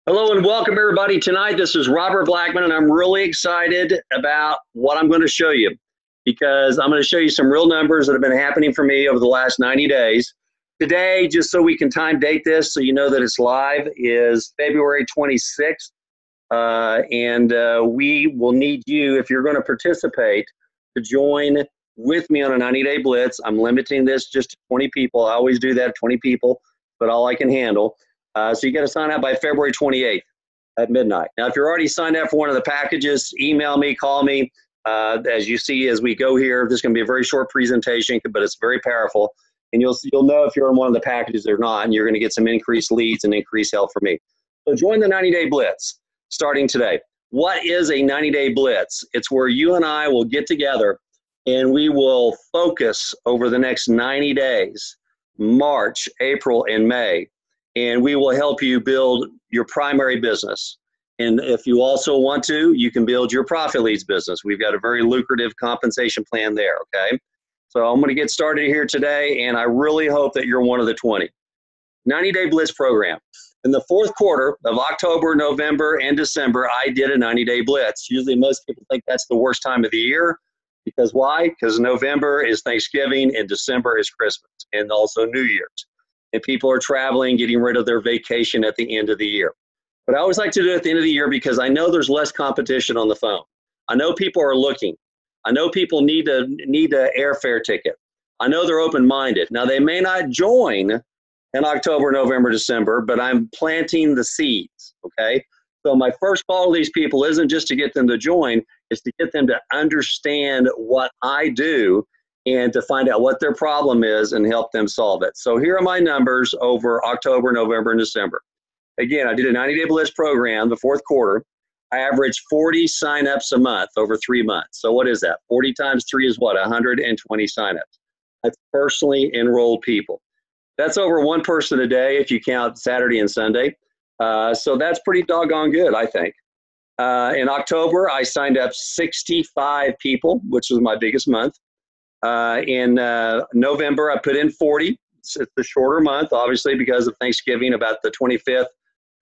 Hello and welcome everybody. Tonight, this is Robert Blackman, and I'm really excited about what I'm going to show you because I'm going to show you some real numbers that have been happening for me over the last 90 days. Today, just so we can time date this so you know that it's live, is February 26th. We will need you, if you're going to participate, to join with me on a 90-day blitz. I'm limiting this just to 20 people. I always do that, 20 people, but all I can handle. So you got to sign up by February 28th at midnight. Now, if you're already signed up for one of the packages, email me, call me. As you see as we go here, this is going to be a very short presentation, but it's very powerful. And you'll know if you're in one of the packages or not, and you're going to get some increased leads and increased help from me. So join the 90-day blitz starting today. What is a 90-day blitz? It's where you and I will get together and we will focus over the next 90 days, March, April, and May. And we will help you build your primary business. And if you also want to, you can build your profit leads business. We've got a very lucrative compensation plan there, okay? So I'm going to get started here today, and I really hope that you're one of the 20. 90-day Blitz program. In the fourth quarter of October, November, and December, I did a 90-day Blitz. Usually most people think that's the worst time of the year. Because why? Because November is Thanksgiving, and December is Christmas, and also New Year's. And people are traveling, getting rid of their vacation at the end of the year. But I always like to do it at the end of the year because I know there's less competition on the phone. I know people are looking. I know people need an airfare ticket. I know they're open-minded. Now, they may not join in October, November, December, but I'm planting the seeds, okay? So my first call to these people isn't just to get them to join, it's to get them to understand what I do and to find out what their problem is and help them solve it. So here are my numbers over October, November, and December. Again, I did a 90-day Blitz program, the fourth quarter. I averaged 40 signups a month over 3 months. So what is that? 40 times 3 is what? 120 signups. That's personally enrolled people. That's over one person a day if you count Saturday and Sunday. So that's pretty doggone good, I think. In October, I signed up 65 people, which was my biggest month. In November, I put in 40. It's the shorter month, obviously, because of Thanksgiving. About the 25th,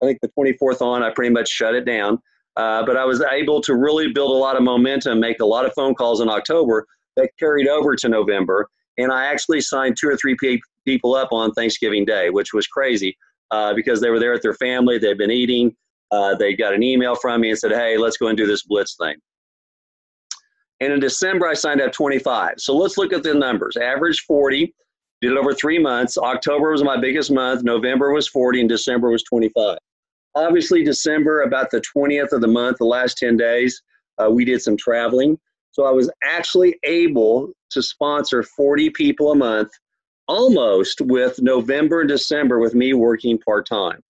I think the 24th on, I pretty much shut it down. But I was able to really build a lot of momentum, make a lot of phone calls in October that carried over to November. And I actually signed 2 or 3 people up on Thanksgiving Day, which was crazy because they were there with their family. They'd been eating. They got an email from me and said, hey, let's go and do this Blitz thing. And in December, I signed up 25. So let's look at the numbers. Average 40, did it over 3 months. October was my biggest month. November was 40, and December was 25. Obviously, December, about the 20th of the month, the last 10 days, we did some traveling. So I was actually able to sponsor 40 people a month, almost with November and December with me working part-time.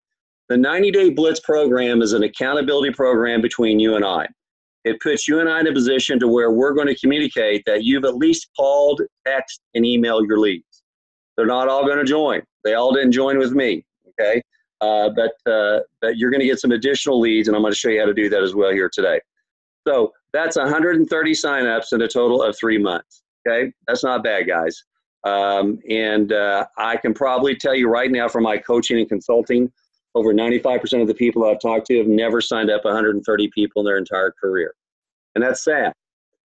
The 90-day Blitz program is an accountability program between you and I. It puts you and I in a position to where we're going to communicate that you've at least called, text, and emailed your leads. They're not all going to join. They all didn't join with me, okay? But you're going to get some additional leads, and I'm going to show you how to do that as well here today. So that's 130 signups in a total of 3 months, okay? That's not bad, guys. I can probably tell you right now from my coaching and consulting, over 95% of the people I've talked to have never signed up 130 people in their entire career. And that's sad.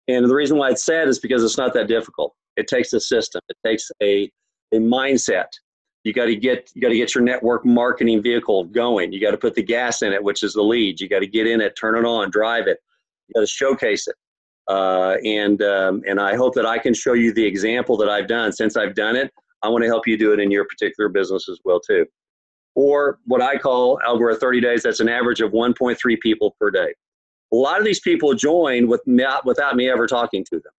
And the reason why it's sad is because it's not that difficult. It takes a system. It takes a mindset. You got to get your network marketing vehicle going. You got to put the gas in it, which is the lead. You got to get in it, turn it on, drive it. You got to showcase it. And I hope that I can show you the example that I've done. Since I've done it, I want to help you do it in your particular business as well too. Or what I call over 30 days, that's an average of 1.3 people per day. A lot of these people join without me ever talking to them.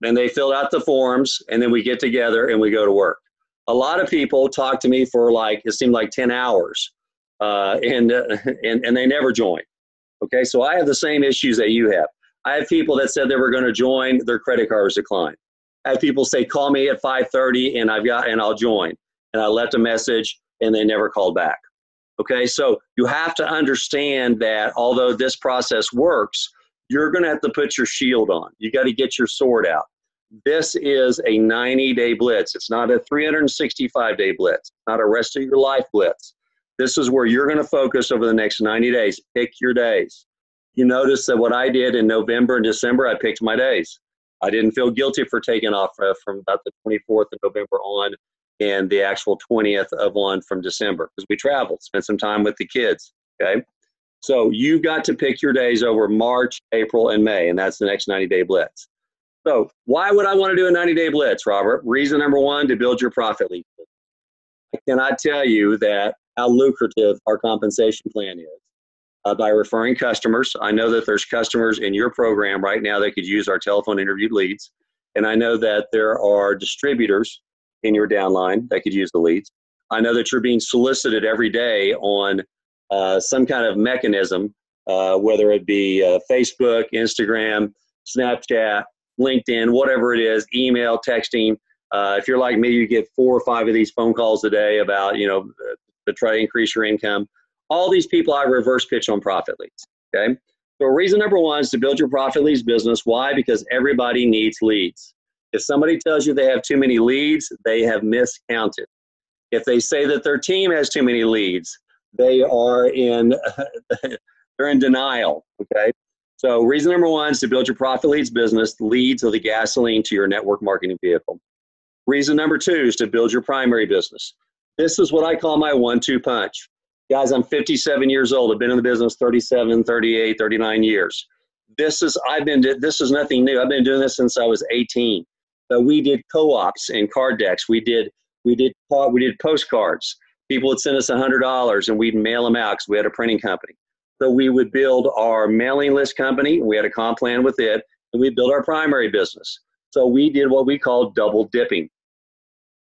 And they fill out the forms, and then we get together and we go to work. A lot of people talk to me for it seemed like 10 hours, and they never join. Okay, so I have the same issues that you have. I have people that said they were going to join, their credit card was declined. I have people say, call me at 5:30 and I'll join. And I left a message, and they never called back. Okay, so you have to understand that although this process works, you're going to have to put your shield on. You got to get your sword out. This is a 90-day blitz. It's not a 365-day blitz. It's not a rest of your life blitz. This is where you're going to focus over the next 90 days. Pick your days. You notice that what I did in November and December, I picked my days. I didn't feel guilty for taking off from about the 24th of November on and the actual 20th of on from December, because we traveled, spent some time with the kids, okay? So you got to pick your days over March, April, and May, and that's the next 90-day blitz. So why would I want to do a 90-day blitz, Robert? Reason number one, to build your profit lead. I cannot tell you that how lucrative our compensation plan is. By referring customers. I know that there's customers in your program right now that could use our telephone interviewed leads. And I know that there are distributors in your downline that could use the leads. I know that you're being solicited every day on some kind of mechanism, whether it be Facebook, Instagram, Snapchat, LinkedIn, whatever it is, email, texting. If you're like me, you get 4 or 5 of these phone calls a day about, to try to increase your income. All these people I reverse pitch on profit leads, okay? So reason number one is to build your profit leads business. Why? Because everybody needs leads. If somebody tells you they have too many leads, they have miscounted. If they say that their team has too many leads, they are they're in denial, okay? So reason number one is to build your profit leads business. Leads are the gasoline to your network marketing vehicle. Reason number two is to build your primary business. This is what I call my 1-2 punch. Guys, I'm 57 years old. I've been in the business 37, 38, 39 years. This is nothing new. I've been doing this since I was 18. So we did co-ops and card decks. We did postcards. People would send us $100 and we'd mail them out because we had a printing company. So we would build our mailing list company. We had a comp plan with it, and we built our primary business. So we did what we call double dipping.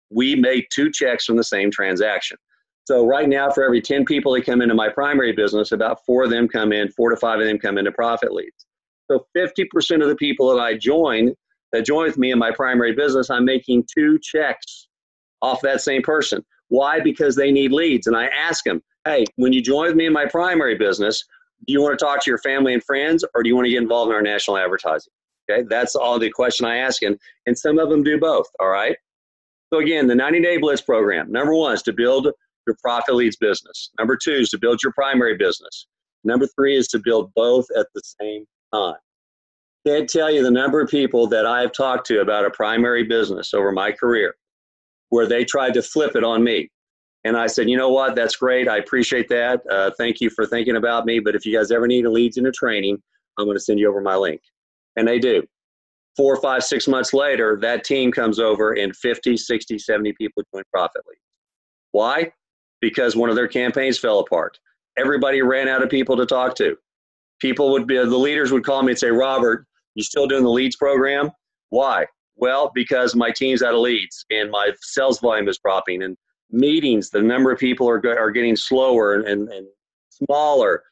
We made 2 checks from the same transaction. So right now, for every 10 people that come into my primary business, about 4 to 5 of them come into profit leads. So 50% of the people that join with me in my primary business, I'm making 2 checks off that same person. Why? Because they need leads. And I ask them, hey, when you join with me in my primary business, do you want to talk to your family and friends, or do you want to get involved in our national advertising? Okay, that's all the question I ask them. And some of them do both, all right? So again, the 90-day Blitz program, number one is to build your profit leads business. Number 2 is to build your primary business. Number 3 is to build both at the same time. Can't tell you the number of people that I have talked to about a primary business over my career where they tried to flip it on me. And I said, you know what, that's great. I appreciate that. Thank you for thinking about me. But if you guys ever need a leads in a training, I'm going to send you over my link. And they do. 4, 5, 6 months later, that team comes over and 50, 60, 70 people join profit leads. Why? Because one of their campaigns fell apart. Everybody ran out of people to talk to. The leaders would call me and say, Robert, you still doing the leads program? Why? Well, because my team's out of leads and my sales volume is dropping, and meetings, the number of people are getting slower and smaller.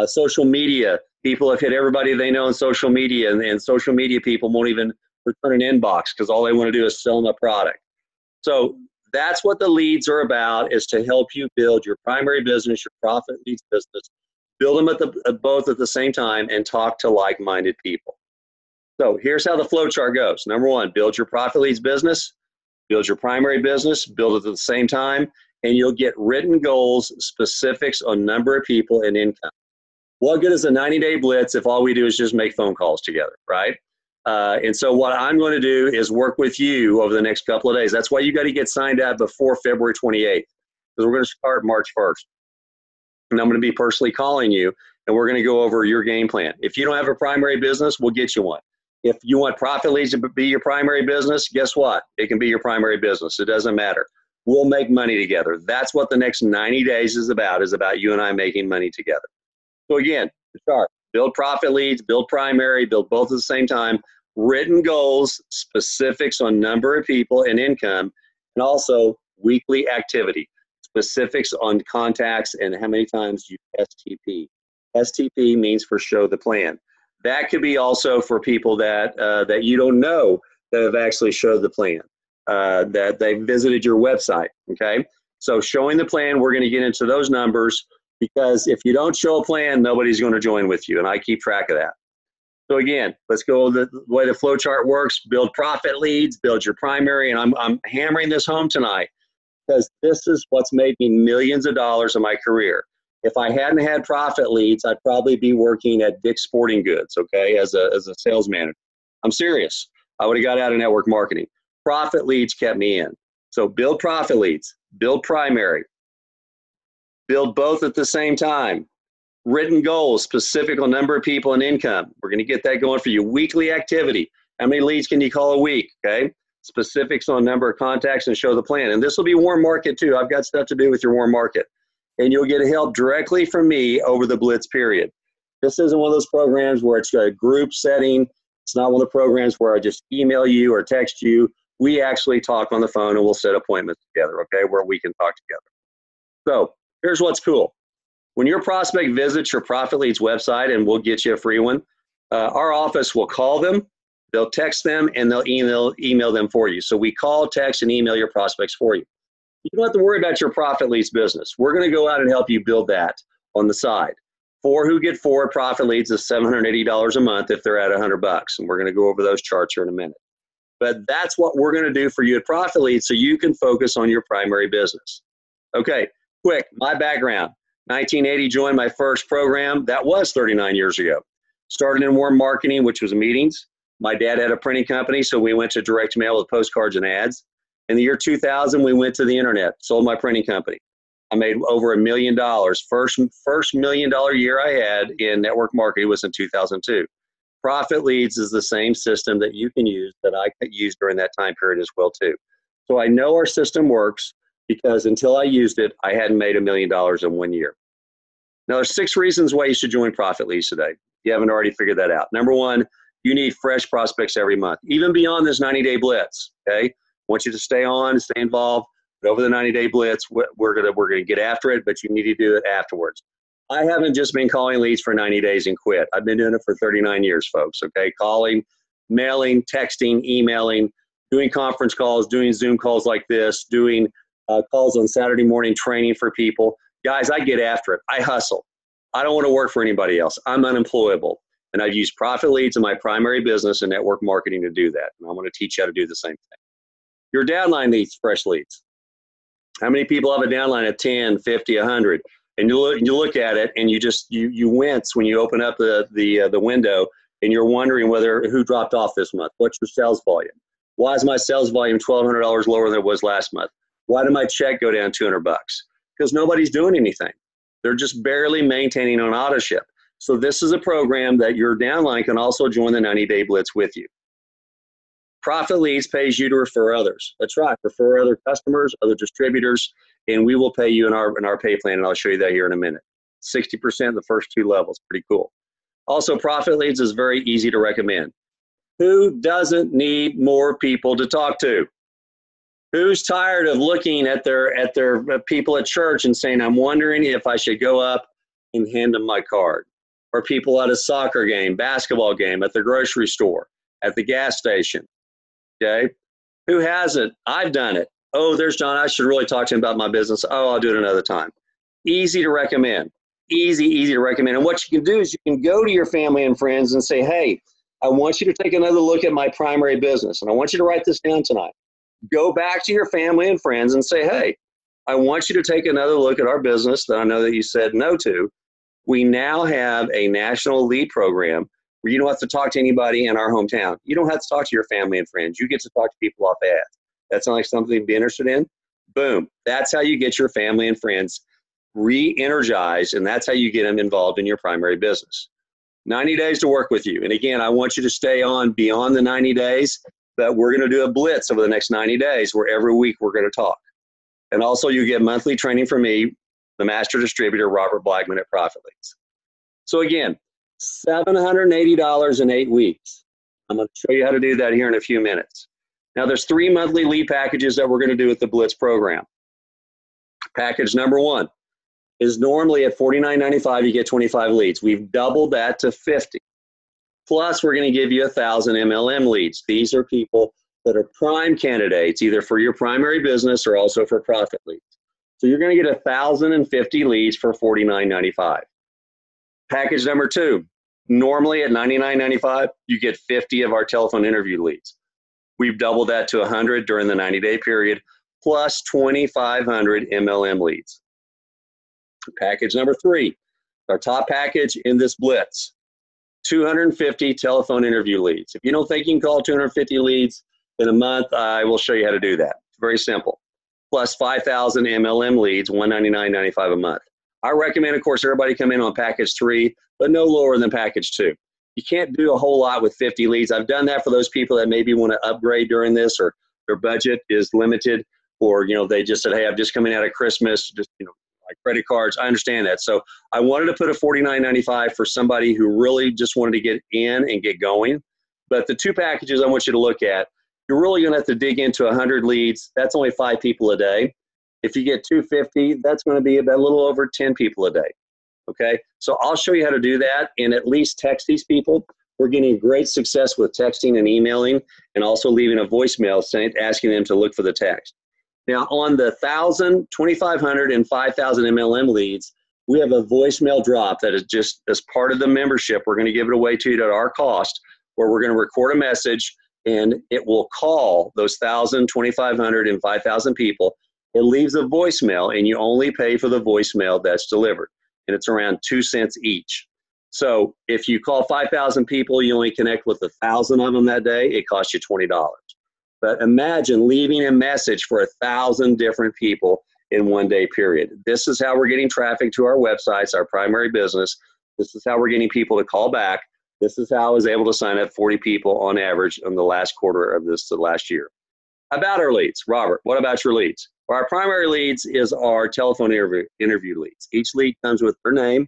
Social media, people have hit everybody they know in social media, and social media people won't even return an inbox because all they want to do is sell them a product. So that's what the leads are about, is to help you build your primary business, your profit leads business, build them both at the same time, and talk to like-minded people. So here's how the flow chart goes. Number 1, build your profit leads business, build your primary business, build it at the same time, and you'll get written goals, specifics on number of people and income. What good is a 90-day blitz if all we do is just make phone calls together, right? And so what I'm going to do is work with you over the next couple of days. That's why you got to get signed up before February 28th, because we're going to start March 1st. And I'm going to be personally calling you, and we're going to go over your game plan. If you don't have a primary business, we'll get you one. If you want profit leads to be your primary business, guess what? It can be your primary business. It doesn't matter. We'll make money together. That's what the next 90 days is about you and I making money together. So again, the chart, build profit leads, build primary, build both at the same time, written goals, specifics on number of people and income, and also weekly activity, specifics on contacts and how many times you STP. STP means for show the plan. That could be also for people that you don't know that have actually showed the plan, that they visited your website, okay? So showing the plan, we're going to get into those numbers, because if you don't show a plan, nobody's going to join with you, and I keep track of that. So again, let's go the way the flow chart works. Build profit leads, build your primary, and I'm hammering this home tonight. because this is what's made me millions of dollars in my career. If I hadn't had profit leads, I'd probably be working at Dick's Sporting Goods, okay, as a sales manager. I'm serious. I would have got out of network marketing. Profit leads kept me in. So build profit leads, build primary, build both at the same time. Written goals, specific on number of people and income. We're going to get that going for you. Weekly activity. How many leads can you call a week? Okay. Specifics on number of contacts and show the plan. And this will be warm market too. I've got stuff to do with your warm market. And you'll get help directly from me over the Blitz period. This isn't one of those programs where it's a group setting. It's not one of the programs where I just email you or text you. We actually talk on the phone and we'll set appointments together, okay, where we can talk together. So here's what's cool. When your prospect visits your Profit Leads website, and we'll get you a free one, our office will call them, they'll text them, and they'll email them for you. So we call, text, and email your prospects for you. You don't have to worry about your Profit Leads business. We're going to go out and help you build that on the side. 4 who get 4 Profit Leads is $780 a month if they're at $100, and we're going to go over those charts here in a minute. But that's what we're going to do for you at Profit Leads so you can focus on your primary business. Okay, quick, my background. 1980, joined my first program. That was 39 years ago. Started in warm marketing, which was meetings. My dad had a printing company, so we went to direct mail with postcards and ads. In the year 2000, we went to the internet, sold my printing company. I made over $1 million. First $1 million year I had in network marketing was in 2002. Profit Leads is the same system that you can use that I could use during that time period as well too. So I know our system works, because until I used it, I hadn't made $1 million in 1 year. Now, there's 6 reasons why you should join Profit Leads today. If you haven't already figured that out. Number 1, you need fresh prospects every month, even beyond this 90-day blitz, okay? I want you to stay on, stay involved, but over the 90-day blitz, we're gonna get after it, but you need to do it afterwards. I haven't just been calling leads for 90 days and quit. I've been doing it for 39 years, folks, okay? Calling, mailing, texting, emailing, doing conference calls, doing Zoom calls like this, doing calls on Saturday morning training for people. Guys, I get after it. I hustle. I don't want to work for anybody else. I'm unemployable. And I've used Profit Leads in my primary business and network marketing to do that. And I'm going to teach you how to do the same thing. Your downline needs fresh leads. How many people have a downline of 10, 50, 100? And you look at it and you wince when you open up the window and you're wondering who dropped off this month. What's your sales volume? Why is my sales volume $1,200 lower than it was last month? Why did my check go down $200? Because nobody's doing anything. They're just barely maintaining on auto ship. So this is a program that your downline can also join the 90-day blitz with you. Profit Leads pays you to refer others. That's right, refer other customers, other distributors, and we will pay you in our pay plan, and I'll show you that here in a minute. 60% the first 2 levels, pretty cool. Also, Profit Leads is very easy to recommend. Who doesn't need more people to talk to? Who's tired of looking at their people at church and saying, I'm wondering if I should go up and hand them my card? Or people at a soccer game, basketball game, at the grocery store, at the gas station, okay? Who hasn't? I've done it. Oh, there's John. I should really talk to him about my business. Oh, I'll do it another time. Easy to recommend. Easy to recommend. And what you can do is you can go to your family and friends and say, hey, I want you to take another look at my primary business. And I want you to write this down tonight. Go back to your family and friends and say, hey, I want you to take another look at our business that I know that you said no to. We now have a national lead program where you don't have to talk to anybody in our hometown. You don't have to talk to your family and friends. You get to talk to people off ads. That sounds like something to be interested in? Boom. That's how you get your family and friends re-energized, and that's how you get them involved in your primary business. 90 days to work with you. And again, I want you to stay on beyond the 90 days, but we're going to do a blitz over the next 90 days where every week we're going to talk. And also you get monthly training from me, the master distributor, Robert Blackman at Profit Leads. So again, $780 in 8 weeks. I'm going to show you how to do that here in a few minutes. Now there's 3 monthly lead packages that we're going to do with the Blitz program. Package number 1 is normally at $49.95, you get 25 leads. We've doubled that to 50. Plus, we're going to give you 1,000 MLM leads. These are people that are prime candidates, either for your primary business or also for profit leads. So you're going to get 1,050 leads for $49.95. Package number 2, normally at $99.95, you get 50 of our telephone interview leads. We've doubled that to 100 during the 90-day period, plus 2,500 MLM leads. Package number 3, our top package in this Blitz, 250 telephone interview leads. If you don't think you can call 250 leads in a month, I will show you how to do that. It's very simple. Plus 5,000 MLM leads, $199.95 a month. I recommend, of course, everybody come in on package 3, but no lower than package 2. You can't do a whole lot with 50 leads. I've done that for those people that maybe want to upgrade during this, or their budget is limited, or they just said, hey, I'm just coming out of Christmas, just like credit cards. I understand that. So I wanted to put a $49.95 for somebody who really just wanted to get in and get going. But the 2 packages I want you to look at, you're really going to have to dig into 100 leads. That's only 5 people a day. If you get 250, that's going to be about a little over 10 people a day. Okay, so I'll show you how to do that and at least text these people. We're getting great success with texting and emailing, and also leaving a voicemail asking them to look for the text. Now, on the 1,000, 2,500, and 5,000 MLM leads, we have a voicemail drop that is just as part of the membership. We're going to give it away to you at our cost, where we're going to record a message, and it will call those 1,000, 2,500, and 5,000 people. It leaves a voicemail, and you only pay for the voicemail that's delivered, and it's around 2 cents each. So if you call 5,000 people, you only connect with 1,000 of them that day, it costs you $20. But imagine leaving a message for 1,000 different people in 1 day period. This is how we're getting traffic to our websites, our primary business. This is how we're getting people to call back. This is how I was able to sign up 40 people on average in the last quarter of this last year. About our leads, Robert, what about your leads? Well, our primary leads is our telephone interview leads. Each lead comes with their name,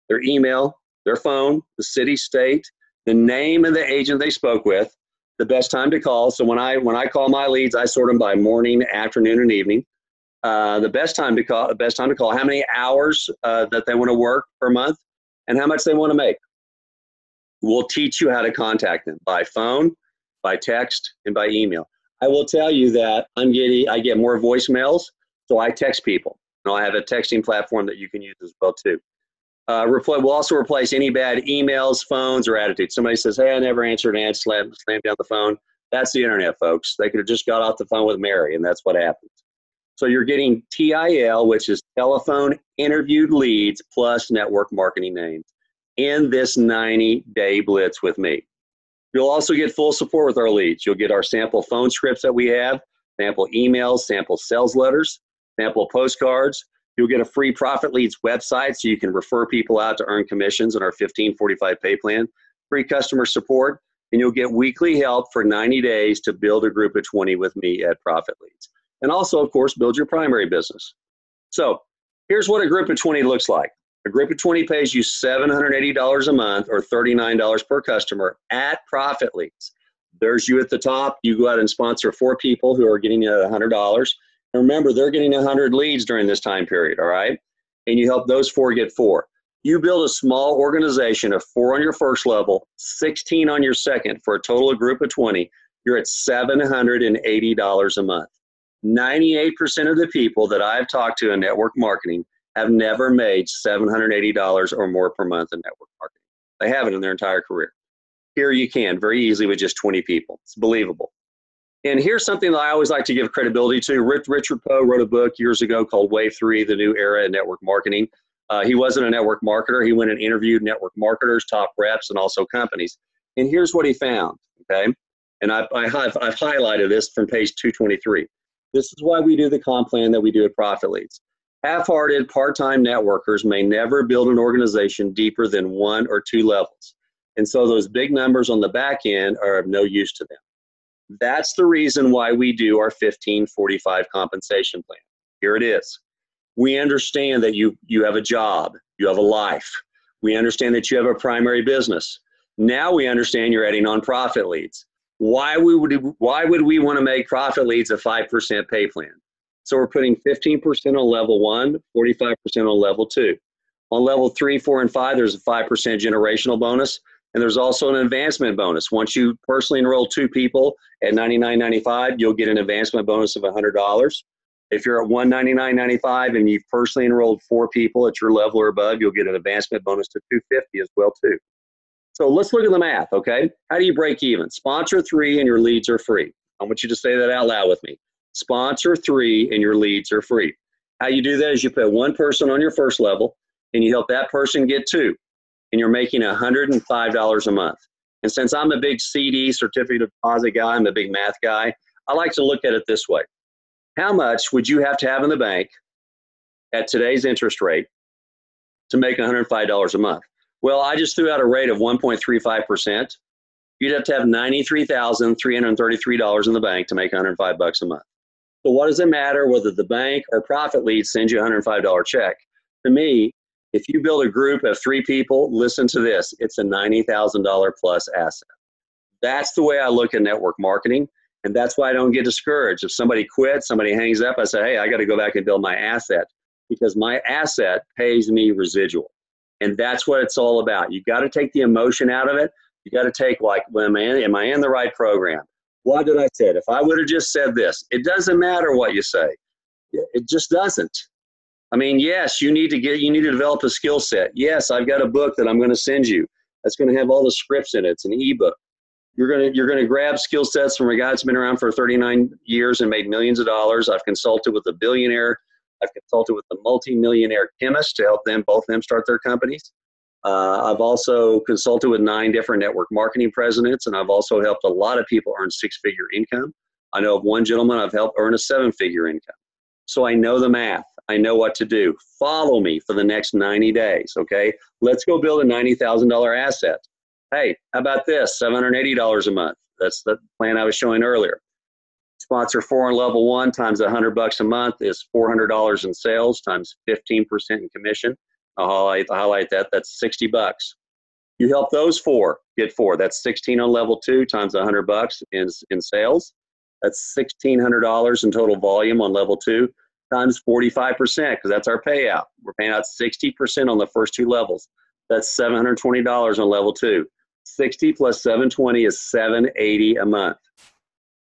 their email, their phone, the city, state, the name of the agent they spoke with, the best time to call. So when I call my leads, I sort them by morning, afternoon, and evening. The best time to call, how many hours that they want to work per month, and how much they want to make. We'll teach you how to contact them by phone, by text, and by email. I will tell you that I get more voicemails, so I text people. And I have a texting platform that you can use as well too. We'll also replace any bad emails, phones, or attitudes. Somebody says, hey, I never answered an ad, slam down the phone. That's the internet, folks. They could have just got off the phone with Mary, and that's what happens. So you're getting TIL, which is telephone interviewed leads plus network marketing names, in this 90-day blitz with me. You'll also get full support with our leads. You'll get our sample phone scripts that we have, sample emails, sample sales letters, sample postcards. You'll get a free Profit Leads website so you can refer people out to earn commissions in our 1545 pay plan, free customer support, and you'll get weekly help for 90 days to build a group of 20 with me at Profit Leads. And also, of course, build your primary business. So here's what a group of 20 looks like. A group of 20 pays you $780 a month, or $39 per customer at Profit Leads. There's you at the top. You go out and sponsor 4 people who are getting you $100. And remember, they're getting 100 leads during this time period, all right? And you help those 4 get 4. You build a small organization of 4 on your first level, 16 on your second, for a total of group of 20. You're at $780 a month. 98% of the people that I've talked to in network marketing have never made $780 or more per month in network marketing. They haven't in their entire career. Here you can very easily with just 20 people. It's believable. And here's something that I always like to give credibility to. Richard Poe wrote a book years ago called Wave 3, The New Era in Network Marketing. He wasn't a network marketer. He went and interviewed network marketers, top reps, and also companies. And here's what he found, okay? And I've highlighted this from page 223. This is why we do the comp plan that we do at Profit Leads. Half-hearted part-time networkers may never build an organization deeper than 1 or 2 levels. And so those big numbers on the back end are of no use to them. That's the reason why we do our 1545 compensation plan. Here it is. We understand that you have a job, you have a life. We understand that you have a primary business. Now we understand you're adding on Profit Leads. Why would we want to make Profit Leads a 5% pay plan? So we're putting 15% on level 1, 45% on level 2. On level 3, 4, and 5, there's a 5% generational bonus. And there's also an advancement bonus. Once you personally enroll 2 people at $99.95, you'll get an advancement bonus of $100. If you're at $199.95 and you've personally enrolled 4 people at your level or above, you'll get an advancement bonus to $250 as well too. So let's look at the math, okay? How do you break even? Sponsor 3 and your leads are free. I want you to say that out loud with me. Sponsor 3 and your leads are free. How you do that is you put one person on your first level and you help that person get 2, and you're making $105 a month. And since I'm a big CD, certificate of deposit guy, I'm a big math guy, I like to look at it this way. How much would you have to have in the bank at today's interest rate to make $105 a month? Well, I just threw out a rate of 1.35%. You'd have to have $93,333 in the bank to make $105 a month. So what does it matter whether the bank or Profit Lead sends you a $105 check? To me, if you build a group of 3 people, listen to this, it's a $90,000 plus asset. That's the way I look at network marketing, and that's why I don't get discouraged. If somebody quits, somebody hangs up, I say, hey, I got to go back and build my asset, because my asset pays me residual. And that's what it's all about. You got to take the emotion out of it. You got to take, like, am I in the right program? What did I say? If I would have just said this, it doesn't matter what you say. It just doesn't. I mean, yes, you need to develop a skill set. Yes, I've got a book that I'm going to send you. That's going to have all the scripts in it. It's an ebook. You're going to grab skill sets from a guy that's been around for 39 years and made millions of dollars. I've consulted with a billionaire. I've consulted with a multi-millionaire chemist to help both of them start their companies. I've also consulted with 9 different network marketing presidents, and I've also helped a lot of people earn 6-figure income. I know of one gentleman I've helped earn a 7-figure income. So I know the math. I know what to do. Follow me for the next 90 days, okay? Let's go build a $90,000 asset. Hey, how about this? $780 a month. That's the plan I was showing earlier. Sponsor 4 on level 1 times $100 a month is $400 in sales times 15% in commission. I'll highlight that. That's $60. You help those 4 get 4. That's 16 on level 2 times $100 in sales. That's $1,600 in total volume on level 2 times 45%, because that's our payout. We're paying out 60% on the first 2 levels. That's $720 on level 2. 60 plus 720 is $780 a month.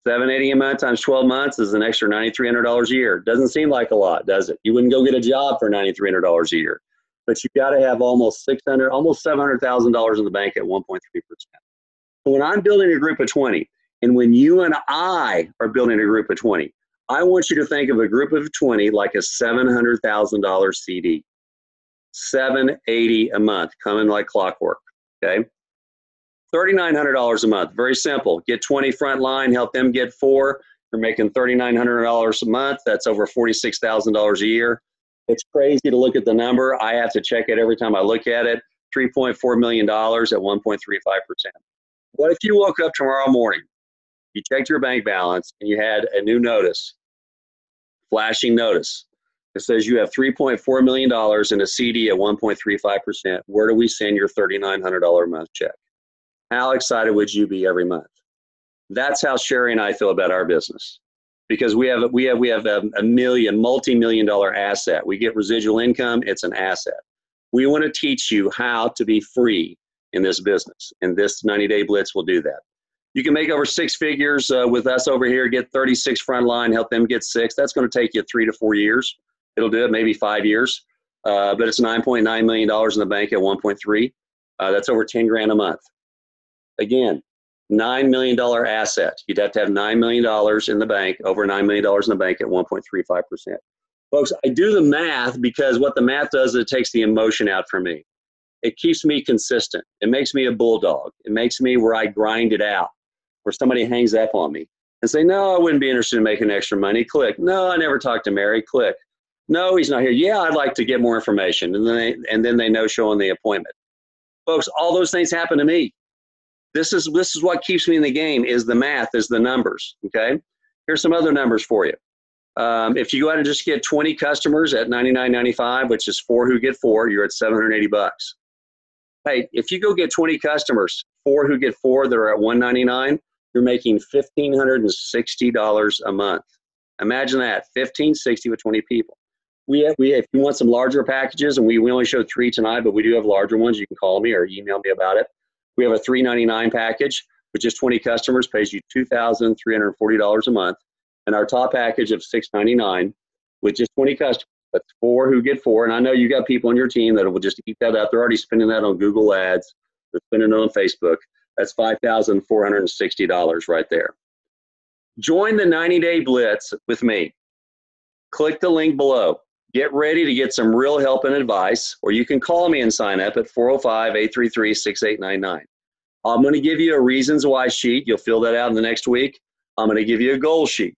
$780 a month times 12 months is an extra $9,300 a year. Doesn't seem like a lot, does it? You wouldn't go get a job for $9,300 a year. But you've got to have almost $700,000 in the bank at 1.3%. So when I'm building a group of 20, and when you and I are building a group of 20, I want you to think of a group of 20 like a $700,000 CD. $780 a month, coming like clockwork, okay? $3,900 a month, very simple. Get 20 front line, help them get 4. You're making $3,900 a month. That's over $46,000 a year. It's crazy to look at the number. I have to check it every time I look at it. $3.4 million at 1.35%. What if you woke up tomorrow morning, you checked your bank balance, and you had a new notice, flashing notice. It says you have $3.4 million in a CD at 1.35%. Where do we send your $3,900 a month check? How excited would you be every month? That's how Sherry and I feel about our business, because we have a multi-million-dollar asset. We get residual income. It's an asset. We want to teach you how to be free in this business, and this 90-day Blitz will do that. You can make over 6 figures with us over here, get 36 frontline, help them get 6. That's going to take you 3 to 4 years. It'll do it maybe 5 years, but it's $9.9 million in the bank at 1.3. That's over 10 grand a month. Again, $9 million asset. You'd have to have $9 million in the bank, over $9 million in the bank at 1.35%. Folks, I do the math because what the math does is it takes the emotion out for me. It keeps me consistent. It makes me a bulldog. It makes me where I grind it out, where somebody hangs up on me and say, no, I wouldn't be interested in making extra money. Click. No, I never talked to Mary. Click. No, he's not here. Yeah, I'd like to get more information. And then they no-show on the appointment. Folks, all those things happen to me. This is what keeps me in the game, is the math, is the numbers, okay? Here's some other numbers for you. If you go out and just get 20 customers at $99.95, which is 4 who get 4, you're at $780. Hey, if you go get 20 customers, 4 who get 4 that are at $199, you're making $1,560 a month. Imagine that, $1,560 with 20 people. If you want some larger packages, and we only showed 3 tonight, but we do have larger ones, you can call me or email me about it. We have a $399 package with just 20 customers, pays you $2,340 a month. And our top package of $699 with just 20 customers, that's 4 who get 4. And I know you got people on your team that will just eat that up. They're already spending that on Google Ads. They're spending it on Facebook. That's $5,460 right there. Join the 90-day Blitz with me. Click the link below. Get ready to get some real help and advice, or you can call me and sign up at 405-833-6899. I'm going to give you a reasons why sheet. You'll fill that out in the next week. I'm going to give you a goal sheet.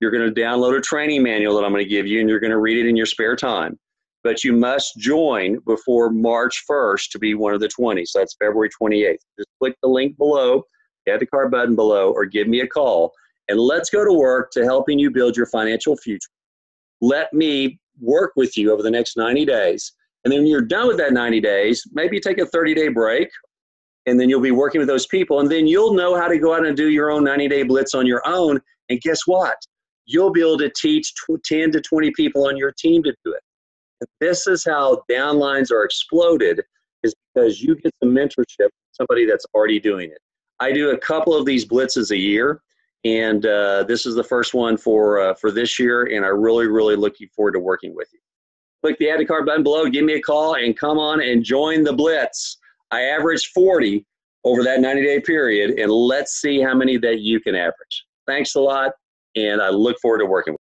You're going to download a training manual that I'm going to give you, and you're going to read it in your spare time. But you must join before March 1st to be one of the 20. So that's February 28th. Just click the link below, add the card button below, or give me a call. And let's go to work to helping you build your financial future. Let me work with you over the next 90 days. And then when you're done with that 90 days, maybe take a 30-day break, and then you'll be working with those people. And then you'll know how to go out and do your own 90-day Blitz on your own. And guess what? You'll be able to teach 10 to 20 people on your team to do it. And this is how downlines are exploded, is because you get some mentorship from somebody that's already doing it. I do a couple of these Blitzes a year, and this is the first one for this year, and I really, really looking forward to working with you. Click the add to cart button below, give me a call, and come on and join the Blitz. I averaged 40 over that 90-day period, and let's see how many that you can average. Thanks a lot, and I look forward to working with you.